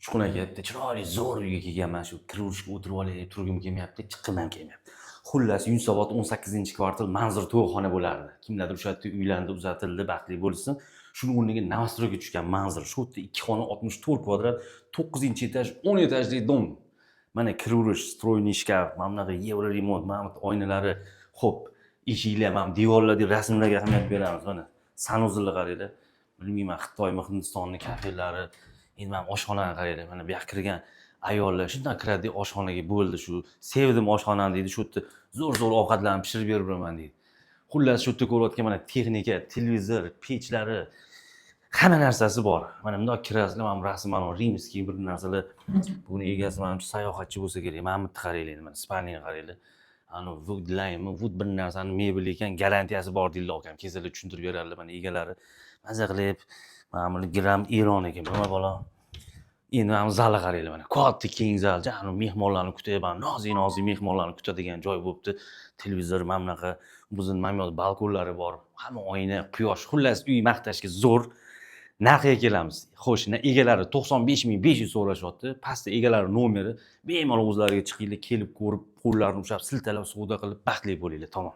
Uchqun aka, bitta chiroyli zo'r uyga kelganman, shu kiruvishga o'tirib olay deb turgim kelmayapti, chiqqim ham kelmayapti. Xullas, Yunusobod 18-kvartal manzur to'yxona bo'lardi. Kimlardir o'sha yerda uylandi, uzatildi, baxtli bo'lsin. Shuni o'rniga Novostroyga tushgan manzur. Shu yerda 2 xona 64 kvadrat, 9-etaj, 10 etajli dom. Mana kiraverish, stroyniy shkaf, mana bunaqa Evroremont, mana bu oynalari, xo'p, eshiklar, mana devorlardagi rasmlarga ahamiyat beramiz. Mana sanuzilni qaranglar. Bilmayman, Xitoymi, Hindistonning kafelari. Endi mana oshxonaga qaranglar. Mana bu yoqqa kirgan ayollar shundan kiradi, oshxonaga bo'ldi shu. Sevdim oshxonani deydi, shu yerda zo'r ovqatlarni pishirib berib beraman deydi. Xullas, shu yerda ko'rayotgan mana texnika, televizor, pechlari, hamma narsasi bor. Mana bundoq kirasizlar, mana rasm, mana rimskiy bir narsalar. Buni egasi mana shu sayohatchi bo'lsa kerak. Mana bu qaranglar, mana spalniga qaranglar. Ani wood line, wood bir narsani mebel ekan, garantiyasi bor deydilar akam. Kesalar tushuntirib beradilar mana egalari. Maza qilib, mana bu gram Eron ekan, nima bola. Endi mana bu zalga qaranglar mana. Katta keng zal, janu mehmonlarni kutayapman. Nozik mehmonlarni kutadigan joy bo'libdi. Televizor, mana bunaqa buzun mamyon balkonlari bor. Hamma oyna, quyosh. Xullas, uy maqtashga zo'r. Narxiga kelamiz. Xo'sh, egalari 95.500 so'rashyapti. Pastda egalari nomeri. Bemalol o'zlariga chiqinglar, kelib ko'rib, qo'llarini ushlab, siltalab, savdo qilib, baxtli bo'linglar. Tamom.